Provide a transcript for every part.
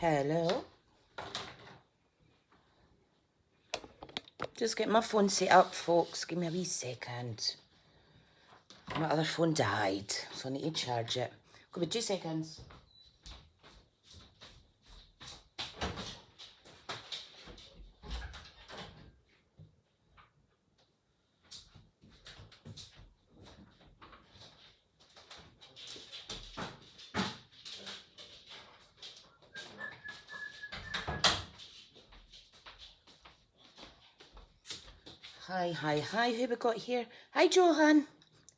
Hello. Just get my phone set up, folks. Give me a wee second. My other phone died, so I need to charge it. Give me 2 seconds. Hi. Who we got here? Hi, Johan.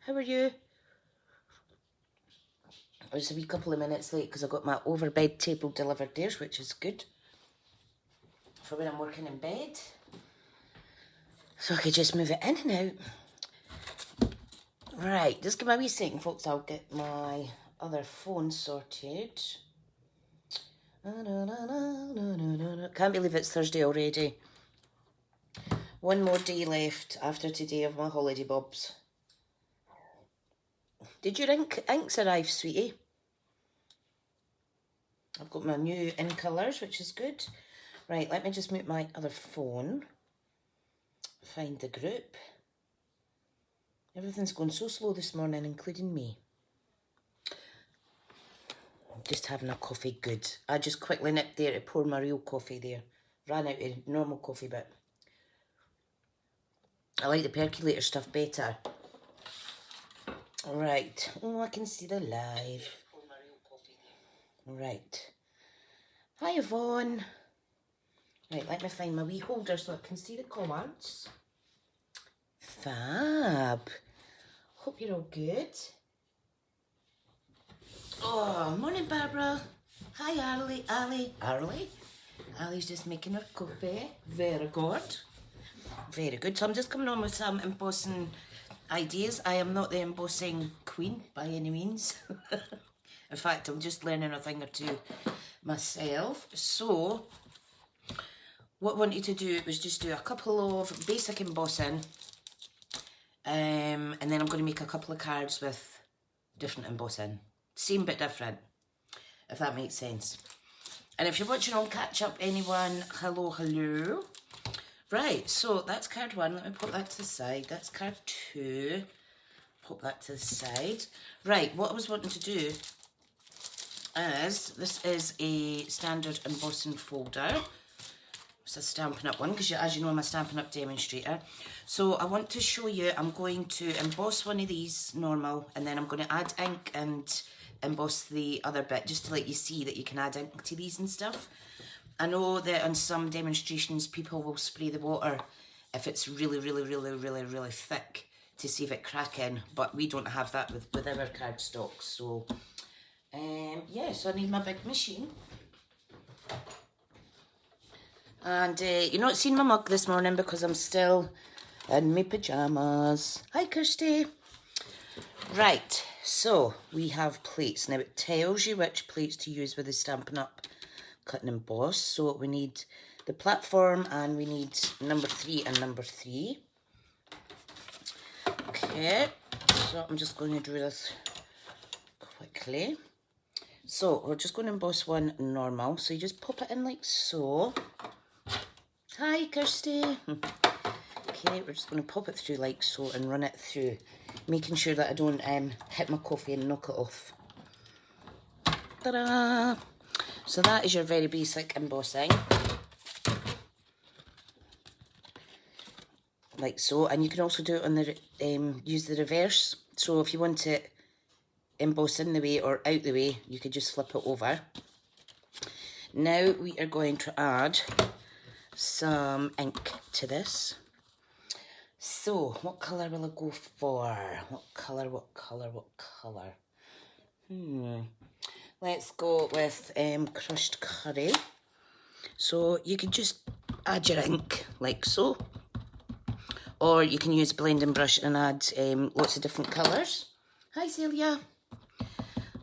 How are you? I was a wee couple of minutes late because I got my overbed table delivered there, which is good for when I'm working in bed. So I could just move it in and out. Right, just give me a wee second, folks. I'll get my other phone sorted. Can't believe it's Thursday already. One more day left after today of my holiday bobs. Did your inks arrive, sweetie? I've got my new in colours, which is good. Right, let me just mute my other phone. Find the group. Everything's going so slow this morning, including me. Just having a coffee, good. I just quickly nipped there to pour my real coffee there. Ran out of normal coffee, but I like the percolator stuff better. Right. Oh, I can see the live. Right. Hi, Yvonne. Right, let me find my wee holder so I can see the comments. Fab. Hope you're all good. Oh, morning, Barbara. Hi, Ali. Ali's just making her coffee. Very good. Very good. So I'm just coming on with some embossing ideas. I am not the embossing queen by any means. In fact, I'm just learning a thing or two myself. So what I wanted to do was just do a couple of basic embossing. And then I'm going to make a couple of cards with different embossing. Same but different, if that makes sense. And if you're watching on catch up, anyone, hello. Right, so that's card 1. Let me put that to the side. That's card 2. Pop that to the side. Right, what I was wanting to do is, this is a standard embossing folder. It's a Stampin Up one, because as you know, I'm a Stampin Up demonstrator. So I want to show you, I'm going to emboss one of these normal, and then I'm going to add ink and emboss the other bit, just to let you see that you can add ink to these and stuff. I know that on some demonstrations people will spray the water if it's really thick to save it cracking, but we don't have that with our cardstock. So yeah, so I need my big machine. And you're not seeing my mug this morning because I'm still in my pyjamas. Hi, Kirsty. Right, so we have plates. Now it tells you which plates to use with the Stampin' Up cut and emboss. So we need the platform and we need number 3 and number 3. Okay, so I'm just going to do this quickly. So we're just going to emboss one normal. So you just pop it in like so. Hi, Kirsty. Okay, we're just going to pop it through like so and run it through, making sure that I don't hit my coffee and knock it off. Ta-da! So that is your very basic embossing. Like so. And you can also do it on the, use the reverse. So if you want it embossed in the way or out the way, you could just flip it over. Now we are going to add some ink to this. So what colour will I go for? What colour? Let's go with crushed curry. So you can just add your ink like so, or you can use a blending brush and add lots of different colours. Hi, Celia.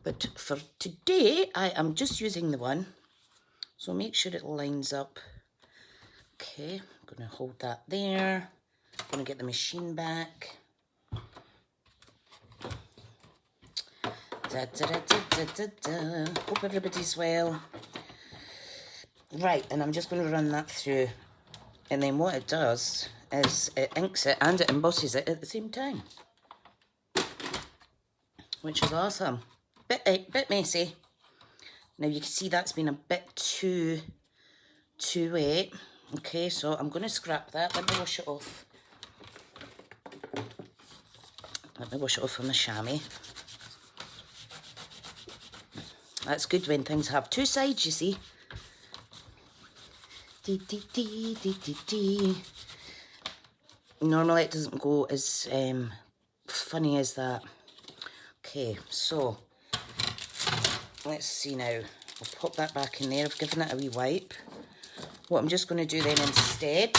But for today, I am just using the one, so make sure it lines up. Okay, I'm going to hold that there. I'm going to get the machine back. Hope everybody's well. Right, and I'm just going to run that through. And then what it does is it inks it and it embosses it at the same time. Which is awesome. Bit messy. Now you can see that's been a bit too wet. Okay, so I'm going to scrap that. Let me wash it off. Let me wash it off on the chamois. That's good when things have two sides, you see. Normally it doesn't go as funny as that. Okay, so let's see now. I'll pop that back in there. I've given it a wee wipe. What I'm just going to do then instead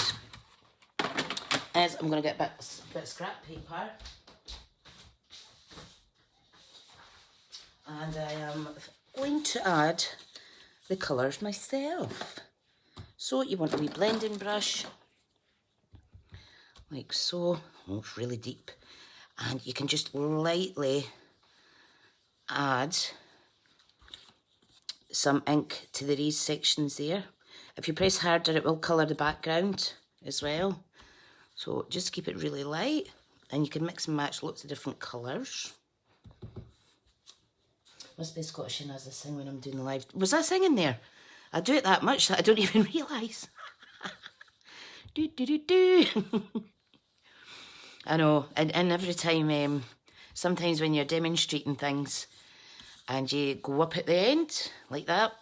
is I'm going to get a bit of scrap paper. And I am going to add the colours myself. So you want a wee blending brush, like so. Oh, it's really deep. And you can just lightly add some ink to the raised sections there. If you press harder, it will colour the background as well. So just keep it really light, and you can mix and match lots of different colours. Must be Scottish and as I sing when I'm doing the live. Was I singing there? I do it that much that I don't even realise. Do, do, do, do. I know, and every time, sometimes when you're demonstrating things and you go up at the end, like that.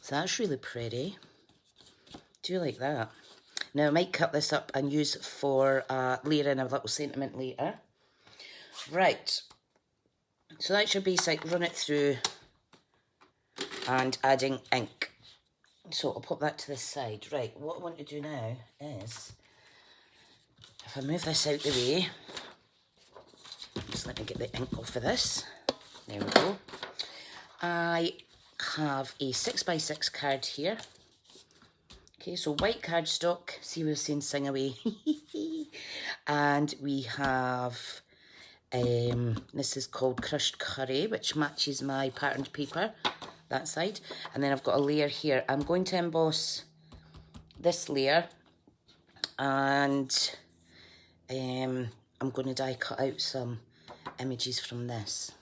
So that's really pretty. Do you like that? Now I might cut this up and use it for layering a little sentiment later. Right, so that's your basic, run it through and adding ink. So I'll pop that to the side. Right, what I want to do now is, if I move this out the way, just let me get the ink off of this. There we go. I have a 6x6 card here. Okay, so white cardstock, see we're saying sing away. And we have, this is called crushed curry, which matches my patterned paper, that side. And then I've got a layer here. I'm going to emboss this layer, and I'm going to die cut out some images from this.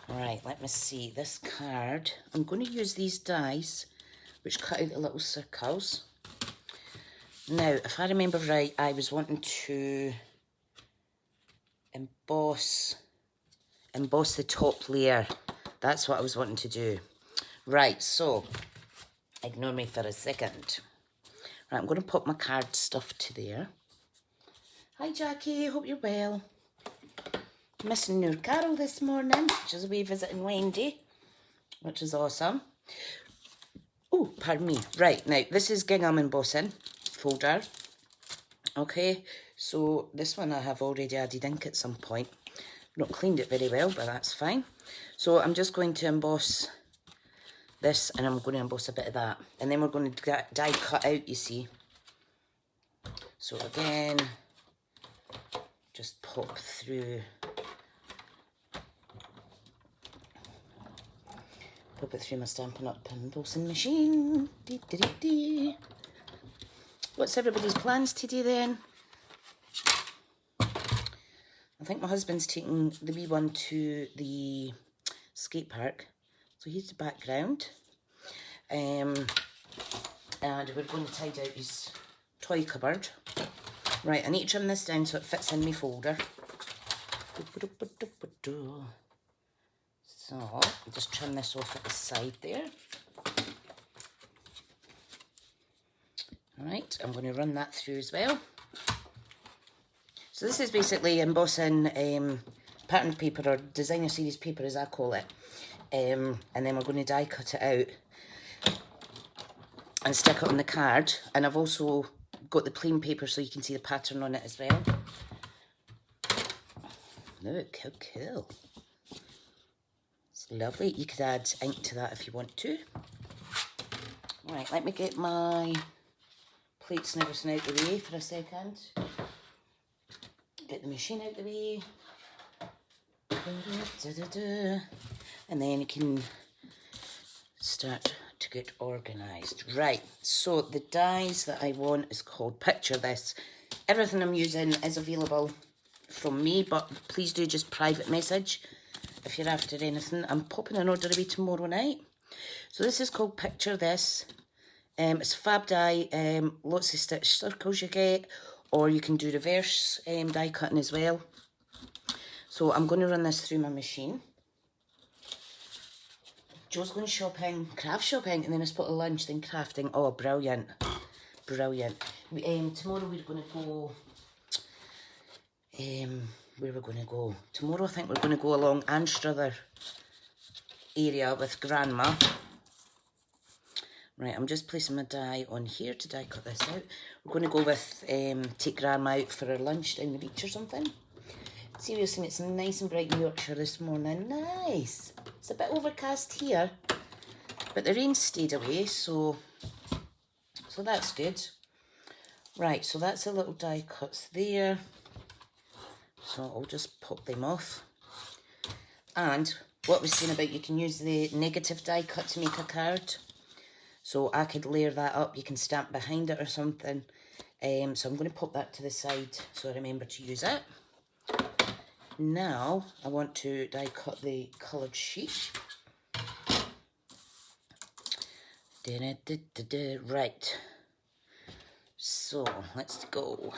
Right, let me see, this card, I'm going to use these dies which cut out the little circles. Now, if I remember right, I was wanting to emboss the top layer. That's what I was wanting to do. Right, so ignore me for a second. Right, I'm going to pop my card stuff to there. Hi Jackie, hope you're well. Missing your Carol this morning. She's away visiting Wendy, which is awesome. Oh, pardon me. Right, now this is gingham embossing folder. Okay, so this one I have already added ink at some point. Not cleaned it very well, but that's fine. So I'm just going to emboss this, and I'm going to emboss a bit of that. And then we're going to die cut out, you see. So again, just pop through. Pop it through my Stampin' Up embossing machine. Dee, dee, dee, dee. What's everybody's plans today then? I think my husband's taking the wee one to the skate park. So here's the background. And we're going to tidy out his toy cupboard. Right, I need to trim this down so it fits in my folder. So I'll just trim this off at the side there. Alright, I'm going to run that through as well. So this is basically embossing patterned paper, or designer series paper as I call it. And then we're going to die cut it out and stick it on the card. And I've also got the plain paper so you can see the pattern on it as well. Look, how cool. It's lovely. You could add ink to that if you want to. Right, let me get my plates and everything out the way for a second. Get the machine out the way. And then you can start to get organised. Right, so the dies that I want is called Picture This. Everything I'm using is available from me, but please do just private message if you're after anything. I'm popping an order away tomorrow night. So this is called Picture This. It's fab die, lots of stitch circles you get, or you can do reverse die cutting as well. So I'm going to run this through my machine. Joe's going shopping, craft shopping, and then a spot of lunch, then crafting. Oh, brilliant. Brilliant. Tomorrow we're going to go, where we're going to go? Tomorrow I think we're going to go along Anstruther area with Grandma. Right, I'm just placing my die on here to die cut this out. We're going to go with, take Grandma out for her lunch down the beach or something. Seriously, it's nice and bright in Yorkshire this morning. Nice. It's a bit overcast here, but the rain stayed away, so that's good. Right, so that's a little die cuts there. So I'll just pop them off. And what I was saying about you can use the negative die cut to make a card. So I could layer that up. You can stamp behind it or something. So I'm going to pop that to the side so I remember to use it. Now I want to die cut the coloured sheet. Right. So let's go.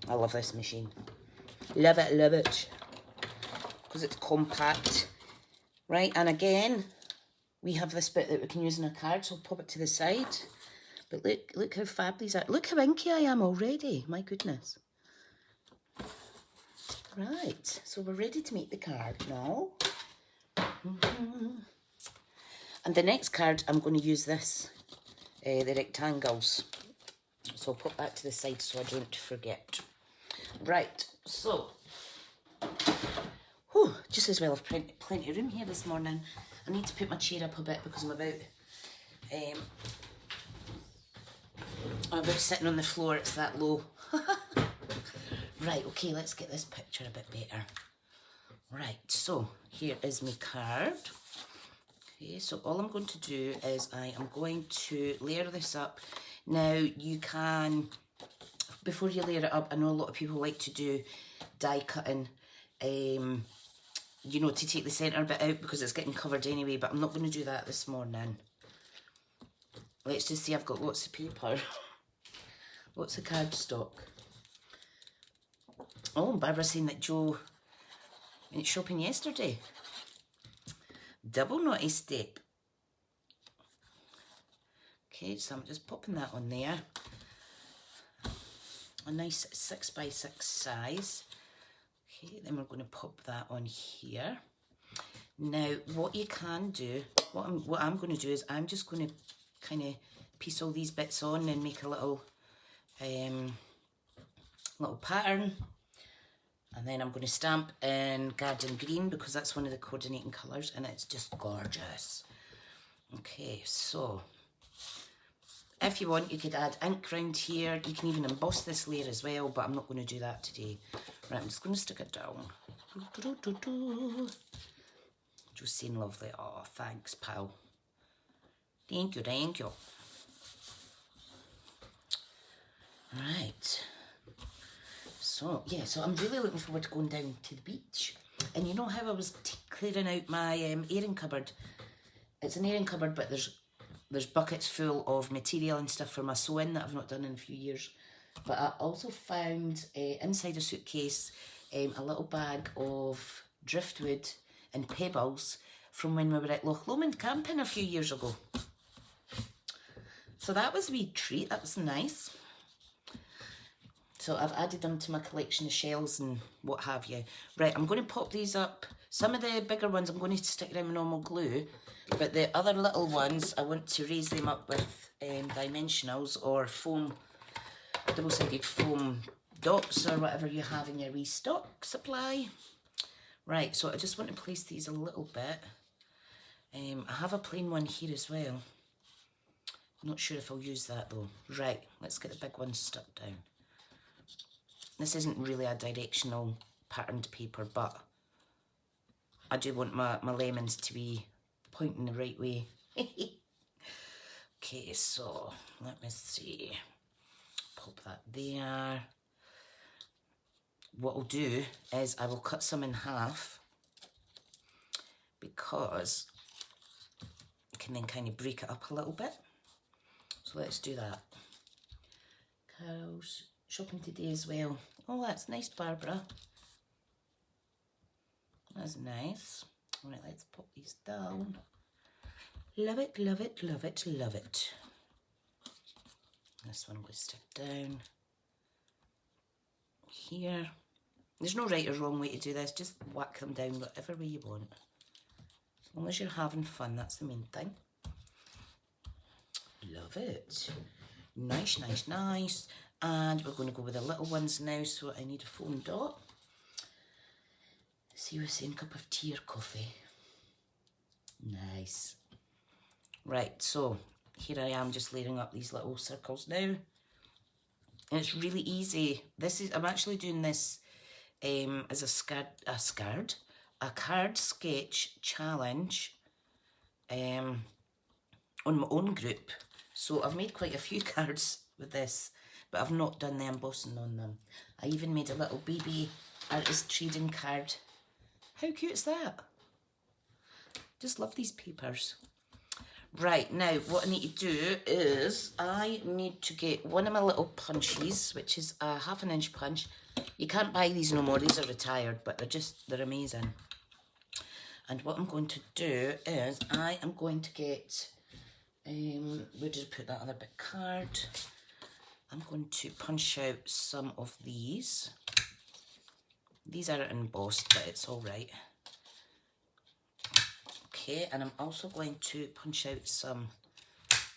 I love this machine. Love it, love it. Because it's compact. Right, and again, we have this bit that we can use in a card, so I'll pop it to the side. But look how fab these are. Look how inky I am already. My goodness. Right, so we're ready to make the card now. And the next card, I'm going to use this, the rectangles. So I'll put that to the side so I don't forget. Right, so, just as well I've plenty of room here this morning. I need to put my chair up a bit because I'm about sitting on the floor, it's that low. Right, okay, let's get this picture a bit better. Right, so here is my card. Okay, so all I'm going to do is I am going to layer this up. Now you can, before you layer it up, I know a lot of people like to do die cutting, you know, to take the centre bit out because it's getting covered anyway, but I'm not going to do that this morning. Let's just see, I've got lots of paper, lots of cardstock. Oh, Barbara's saying that Joe went shopping yesterday. Double naughty step. Okay, so I'm just popping that on there. A nice 6x6 size. Okay, then we're going to pop that on here. Now, what you can do, what I'm going to do is I'm just going to kind of piece all these bits on and make a little pattern. And then I'm going to stamp in garden green because that's one of the coordinating colours and it's just gorgeous. Okay, so if you want, you could add ink round here. You can even emboss this layer as well, but I'm not going to do that today. Right, I'm just going to stick it down. Just saying lovely. Oh, thanks, pal. Thank you, thank you. Right. So, yeah, so I'm really looking forward to going down to the beach. And you know how I was clearing out my airing cupboard? It's an airing cupboard, but there's buckets full of material and stuff for my sewing that I've not done in a few years. But I also found inside a suitcase a little bag of driftwood and pebbles from when we were at Loch Lomond camping a few years ago. So that was a wee treat, that was nice. So I've added them to my collection of shells and what have you. Right, I'm going to pop these up. Some of the bigger ones I'm going to stick around with normal glue, but the other little ones I want to raise them up with dimensionals or foam, double-sided foam dots or whatever you have in your restock supply. Right, so I just want to place these a little bit. I have a plain one here as well. Not sure if I'll use that though. Right, let's get the big ones stuck down. this isn't really a directional patterned paper, but I do want my lemons to be pointing the right way. Okay, so let me see. Pop that there. What I'll do is I will cut some in half because I can then kind of break it up a little bit. So let's do that. Carol's shopping today as well. Oh, that's nice, Barbara. That's nice. All right, let's pop these down. Love it, love it, love it, love it. This one will stick down here. There's no right or wrong way to do this. Just whack them down whatever way you want. As long as you're having fun, that's the main thing. Love it. Nice, nice, nice. And we're going to go with the little ones now, so I need a foam dot. See, we're saying cup of tea or coffee. Nice. Right, so here I am just layering up these little circles now. And it's really easy. I'm actually doing this as a card sketch challenge on my own group. So I've made quite a few cards with this, but I've not done the embossing on them. I even made a little baby artist trading card. How cute is that? Just love these papers. Right, now what I need to do is I need to get one of my little punches, which is a 1/2 inch punch. You can't buy these no more, these are retired, but they're amazing. And what I'm going to do is I am going to get, where did I put that other bit card? I'm going to punch out some of these. These are embossed, but it's all right. Okay, and I'm also going to punch out some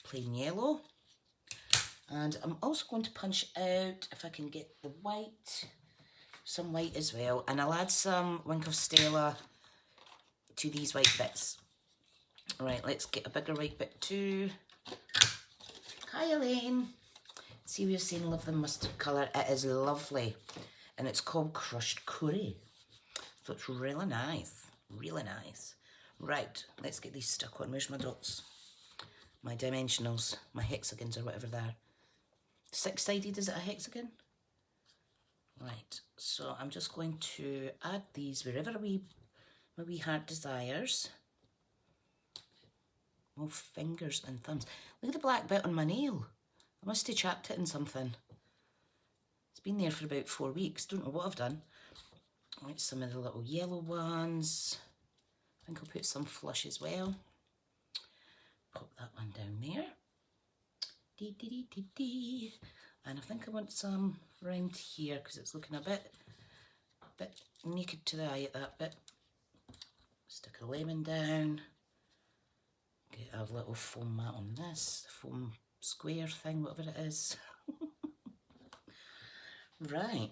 plain yellow. And I'm also going to punch out, if I can get the white, some white as well. And I'll add some Wink of Stella to these white bits. All right, let's get a bigger white bit too. Hi, Elaine. See, we're saying love the mustard colour. It is lovely. And it's called Crushed Curry. So it's really nice. Really nice. Right, let's get these stuck on. Where's my dots? My dimensionals, my hexagons or whatever they're. 6-sided, is it a hexagon? Right, so I'm just going to add these wherever my wee heart desires. Oh, fingers and thumbs. Look at the black bit on my nail. I must have chapped it in something. It's been there for about 4 weeks. Don't know what I've done. Right, some of the little yellow ones. I think I'll put some flush as well. Pop that one down there. Dee, dee, dee, dee, dee. And I think I want some around here because it's looking a bit naked to the eye at that bit. Stick a lemon down. Get a little foam mat on this, foam square thing, whatever it is. Right.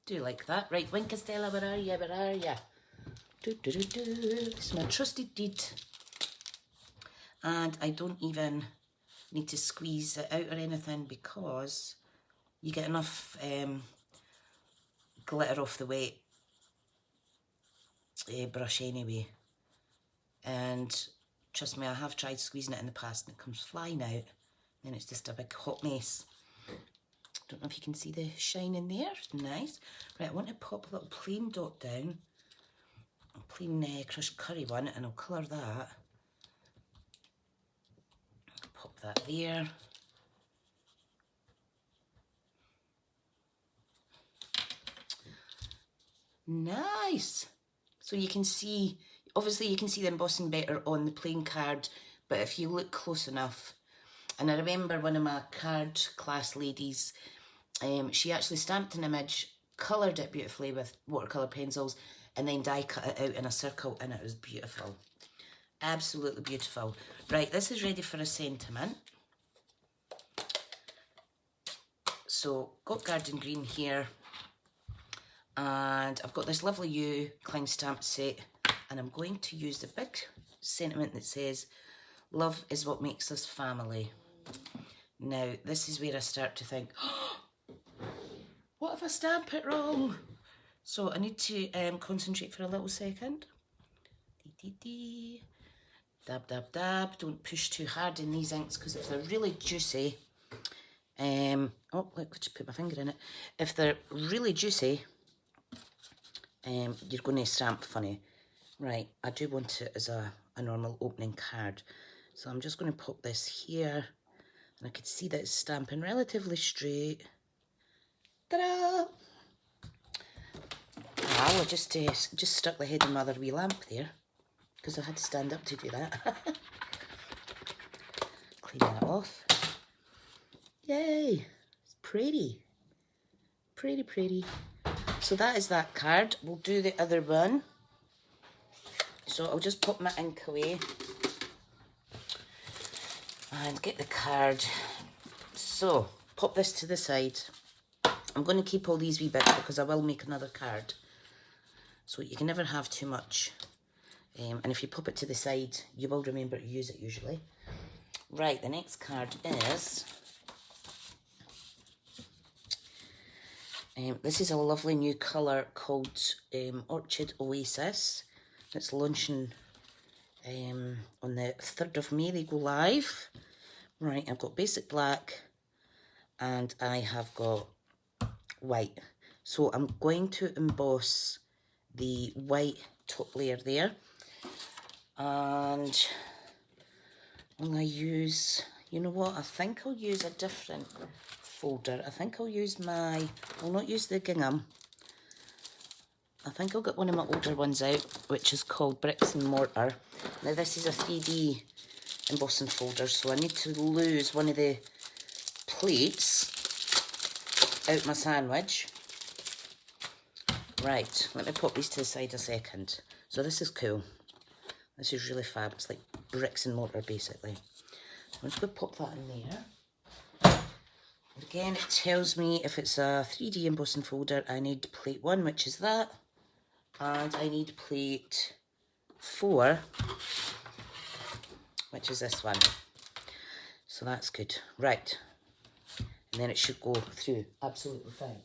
Do you like that? Right, Wink of Stella, where are you? Where are you? It's my trusted deed. And I don't even need to squeeze it out or anything because you get enough glitter off the wet brush anyway. And trust me, I have tried squeezing it in the past and it comes flying out. Then it's just a big hot mess. Don't know if you can see the shine in there. Nice. Right, I want to pop a little plain dot down. A plain crushed curry one, and I'll colour that. Pop that there. Nice. So you can see, obviously you can see the embossing better on the plain card, but if you look close enough, and I remember one of my card class ladies, she actually stamped an image, coloured it beautifully with watercolour pencils, and then die cut it out in a circle, and it was beautiful. Absolutely beautiful. Right, this is ready for a sentiment. So, got Garden Green here, and I've got this lovely U Klein stamp set, and I'm going to use the big sentiment that says, love is what makes us family. Now, this is where I start to think, what if I stamp it wrong? So I need to concentrate for a little second. Dab, dab, dab. Don't push too hard in these inks because if they're really juicy, oh, look, I just put my finger in it. If they're really juicy, you're going to stamp funny. Right, I do want it as a normal opening card. So I'm just going to pop this here. And I can see that it's stamping relatively straight. Ta-da! Wow, I just stuck the head in my other wee lamp there. Because I had to stand up to do that. Clean that off. Yay! It's pretty. Pretty, pretty. So that is that card. We'll do the other one. So I'll just put my ink away. And get the card. So, pop this to the side. I'm going to keep all these wee bits because I will make another card. So you can never have too much. And if you pop it to the side, you will remember to use it usually. Right, the next card is... this is a lovely new colour called Orchid Oasis. It's launching on the 3rd of May. They go live. Right, I've got basic black and I have got white. So I'm going to emboss the white top layer there. And I'm going to use, you know what, I think I'll use a different folder. I think I'll use I'll not use the gingham. I think I'll get one of my older ones out, which is called Bricks and Mortar. Now this is a 3D embossing folder, so I need to lose one of the plates out my sandwich. Right, let me pop these to the side a second. So this is cool. This is really fab. It's like bricks and mortar basically. I'm just going to pop that in there. And again, it tells me if it's a 3D embossing folder, I need plate 1, which is that. And I need plate 4, which is this one. So that's good. Right. And then it should go through absolutely fine.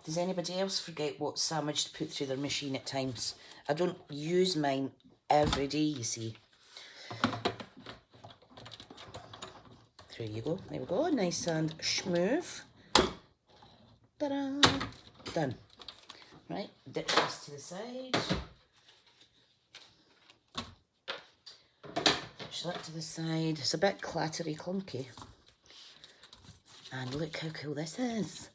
Does anybody else forget what sandwich to put through their machine at times? I don't use mine every day, you see. There you go. There we go. Nice and smooth. Ta-da! Done. Right, ditch this to the side. Ditch that to the side. It's a bit clattery clunky. And look how cool this is.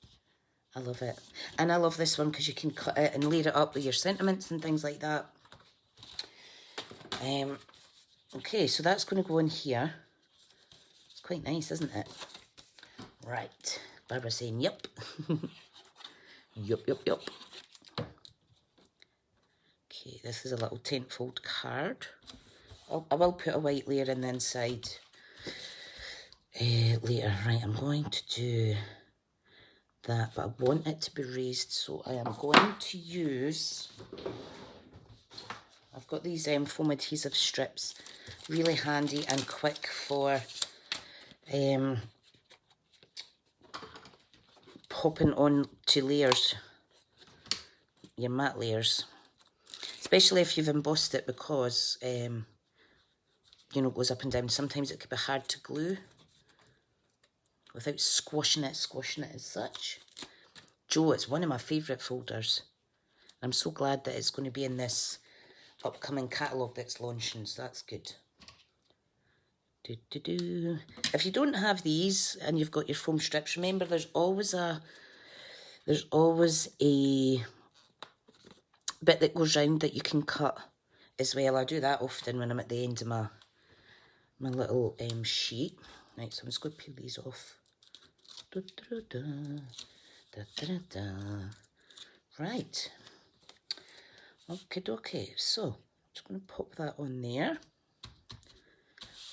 I love it. And I love this one because you can cut it and layer it up with your sentiments and things like that. Okay, so that's going to go in here. It's quite nice, isn't it? Right. Barbara's saying, yep. Yup, yup, yup. Okay, this is a little tentfold card. I will put a white layer in the inside later. Right, I'm going to do that, but I want it to be raised, so I am going to use... I've got these foam adhesive strips, really handy and quick for popping on to layers, your matte layers. Especially if you've embossed it because, you know, it goes up and down. Sometimes it can be hard to glue without squashing it as such. Joe, it's one of my favourite folders. I'm so glad that it's going to be in this upcoming catalogue that's launching, so that's good. If you don't have these and you've got your foam strips, remember there's always a bit that goes round that you can cut as well. I do that often when I'm at the end of my little sheet. Right, so I'm just going to peel these off. Right. Okay, so I'm just going to pop that on there.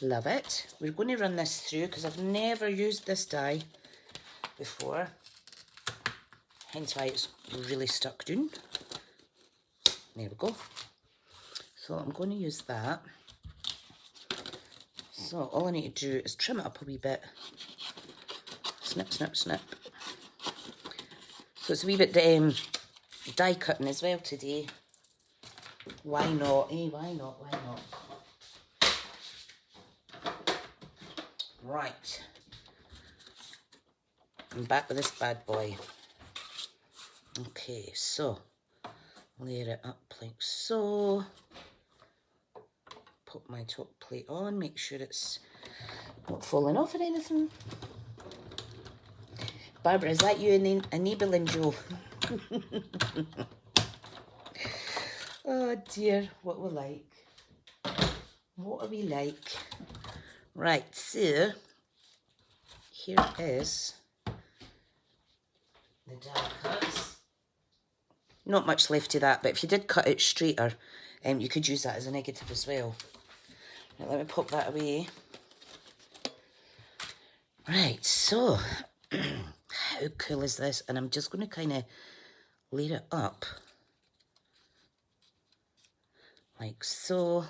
Love it. We're going to run this through because I've never used this die before. Hence why it's really stuck down. There we go. So I'm going to use that. So all I need to do is trim it up a wee bit. Snip, snip, snip. So it's a wee bit die cutting as well today. Why not, eh? Why not? Why not? Right. I'm back with this bad boy. Okay, so layer it up like so. Put my top plate on, make sure it's not falling off or anything. Barbara, is that you enabling Joe? Oh dear, what we like. What are we like? Right, so here is the die cuts. Not much left to that, but if you did cut it straighter, you could use that as a negative as well. Right, let me pop that away. Right, so how cool is this? And I'm just going to kind of layer it up like so.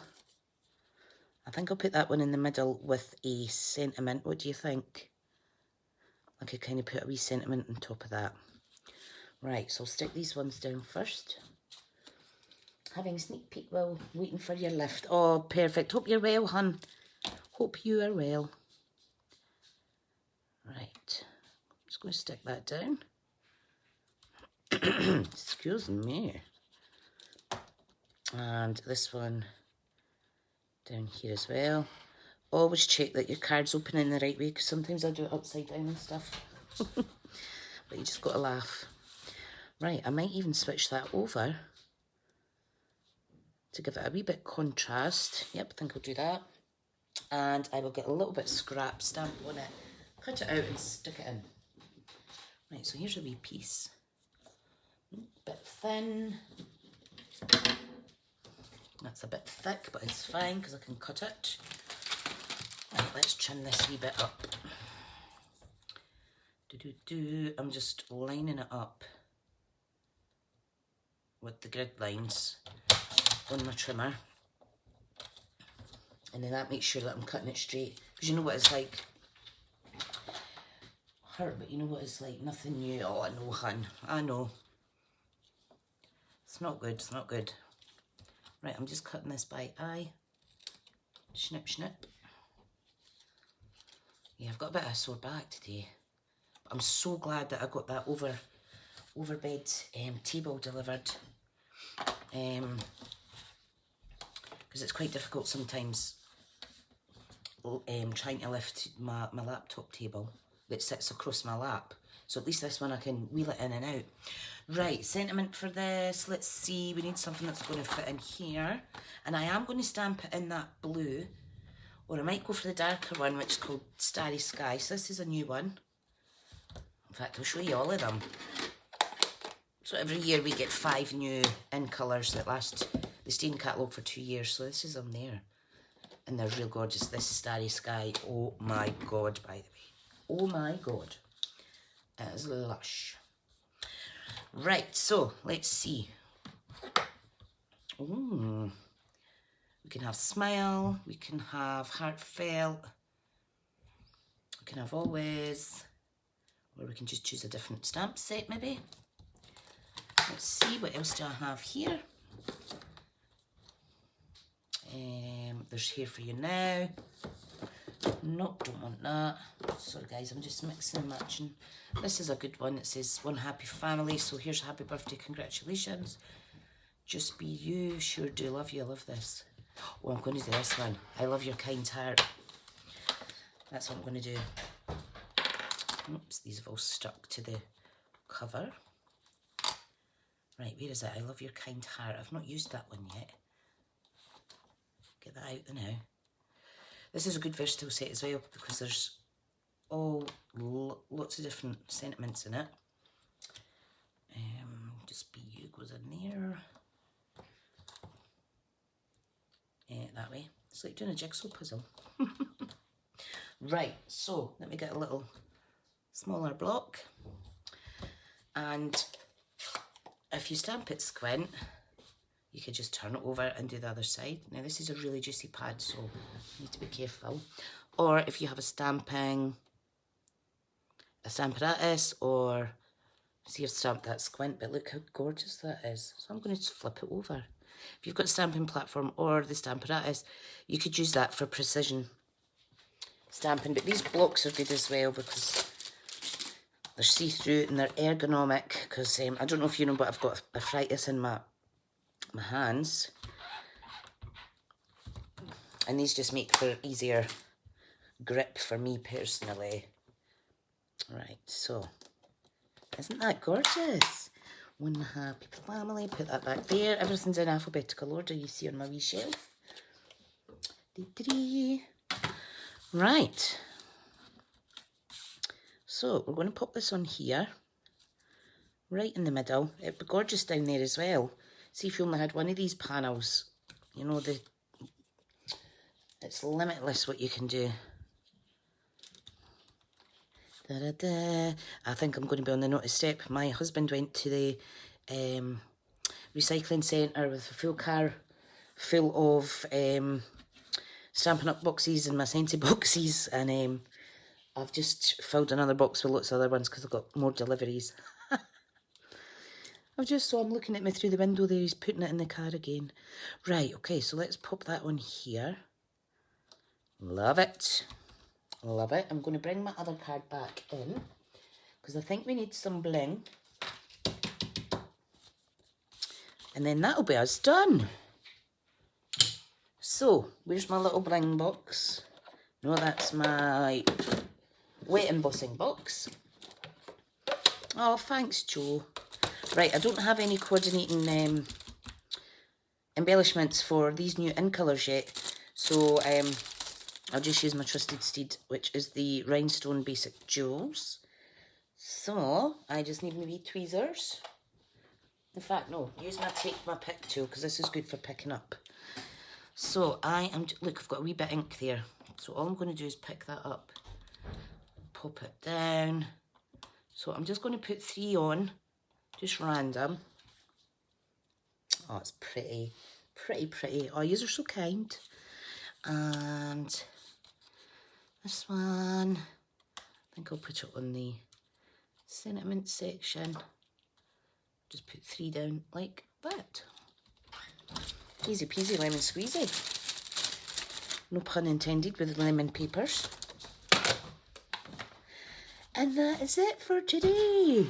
I think I'll put that one in the middle with a sentiment. What do you think? I could kind of put a wee sentiment on top of that. Right, so I'll stick these ones down first. Having a sneak peek while waiting for your lift. Oh, perfect. Hope you're well, hun. Hope you are well. Right, I'm just going to stick that down. Excuse me. And this one down here as well. Always check that your card's open in the right way, because sometimes I do it upside down and stuff. But you just got to laugh. Right, I might even switch that over to give it a wee bit contrast. Yep, I think I'll do that. And I will get a little bit of scrap stamp on it, cut it out and stick it in. Right, so here's a wee piece. Bit thin. That's a bit thick, but it's fine because I can cut it. Right, let's trim this wee bit up. I'm just lining it up with the grid lines on my trimmer. And then that makes sure that I'm cutting it straight. Because you know what it's like. Hurt, but you know what it's like. Nothing new. Oh, I know, hun. I know. It's not good. It's not good. Right, I'm just cutting this by eye. Snip, snip. Yeah, I've got a bit of a sore back today. But I'm so glad that I got that overbed table delivered. Because it's quite difficult sometimes trying to lift my laptop table that sits across my lap. So at least this one I can wheel it in and out. Right, sentiment for this. Let's see. We need something that's going to fit in here. And I am going to stamp it in that blue. Or I might go for the darker one, which is called Starry Sky. So this is a new one. In fact, I'll show you all of them. So every year we get 5 new in colours that last the stay in catalogue for 2 years. So this is on there. And they're real gorgeous. This is Starry Sky. Oh my God, by the way. Oh my God. It is lush. Right, so let's see. Ooh. We can have smile. We can have heartfelt. We can have always. Or we can just choose a different stamp set maybe. Let's see, what else do I have here? There's Here For You Now. Nope, don't want that. Sorry guys, I'm just mixing and matching. This is a good one. It says One Happy Family. So here's happy birthday, congratulations. Just Be You, Sure Do Love You. I love this. Oh, I'm going to do this one. I Love Your Kind Heart. That's what I'm going to do. Oops, these have all stuck to the cover. Right, where is it? I Love Your Kind Heart. I've not used that one yet. Get that out now. This is a good versatile set as well because there's all lots of different sentiments in it. Just Be You goes in there. That way. It's like doing a jigsaw puzzle. Right, so let me get a little smaller block. And if you stamp it squint, you could just turn it over and do the other side. Now this is a really juicy pad, so you need to be careful. Or if you have a stamparatus or See, I've stamped that squint, but look how gorgeous that is. So I'm going to flip it over. If you've got a stamping platform or the Stamparatus, you could use that for precision stamping. But these blocks are good as well because they're see-through and they're ergonomic. Because I don't know if you know, but I've got arthritis in my hands. And these just make for easier grip for me personally. Right, so isn't that gorgeous? One happy family, put that back there. Everything's in alphabetical order, you see on my wee shelf. Right. So we're going to pop this on here, right in the middle. It'd be gorgeous down there as well. See if you only had one of these panels. You know, it's limitless what you can do. Da-da-da. I think I'm going to be on the notice step. My husband went to the recycling centre with a full car full of Stampin' Up boxes and my Scentsy boxes, and I've just filled another box with lots of other ones because I've got more deliveries. I'm looking at me through the window there, he's putting it in the car again. Right, okay, so let's pop that on here. Love it. Love it. I'm going to bring my other card back in because I think we need some bling. And then that'll be us done. So, where's my little bling box? No, that's my wet embossing box. Oh, thanks, Joe. Right, I don't have any coordinating embellishments for these new in colours yet. So, I'll just use my trusted steed, which is the Rhinestone Basic Jewels. So, I just need my wee tweezers. In fact, no, use my take my pick tool, because this is good for picking up. So, look, I've got a wee bit of ink there. So, all I'm going to do is pick that up, pop it down. So, I'm just going to put 3 on, just random. Oh, it's pretty, pretty, pretty. Oh, yous are so kind. And this one, I think I'll put it on the sentiment section. Just put 3 down like that. Easy peasy lemon squeezy. No pun intended with lemon papers. And that is it for today.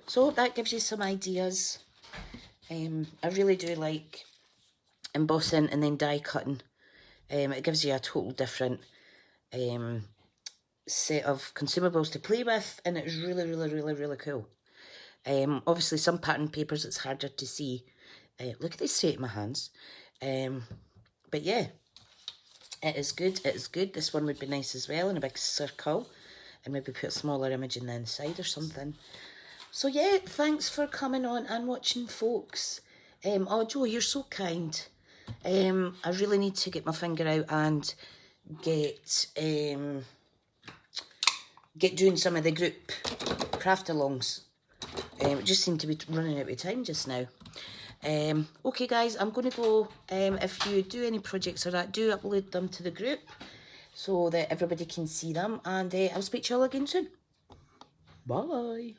So that gives you some ideas. I really do like embossing and then die cutting. It gives you a total different set of consumables to play with, and it's really, really, really, really cool. Obviously, some pattern papers it's harder to see. Look at the state of my hands. But yeah, it is good. It is good. This one would be nice as well in a big circle, and maybe put a smaller image in the inside or something. So yeah, thanks for coming on and watching, folks. Oh, Joe, you're so kind. I really need to get my finger out and get doing some of the group craft-alongs. It just seemed to be running out of time just now. Okay, guys, I'm going to go. If you do any projects or that, do upload them to the group so that everybody can see them. And I'll speak to you all again soon. Bye.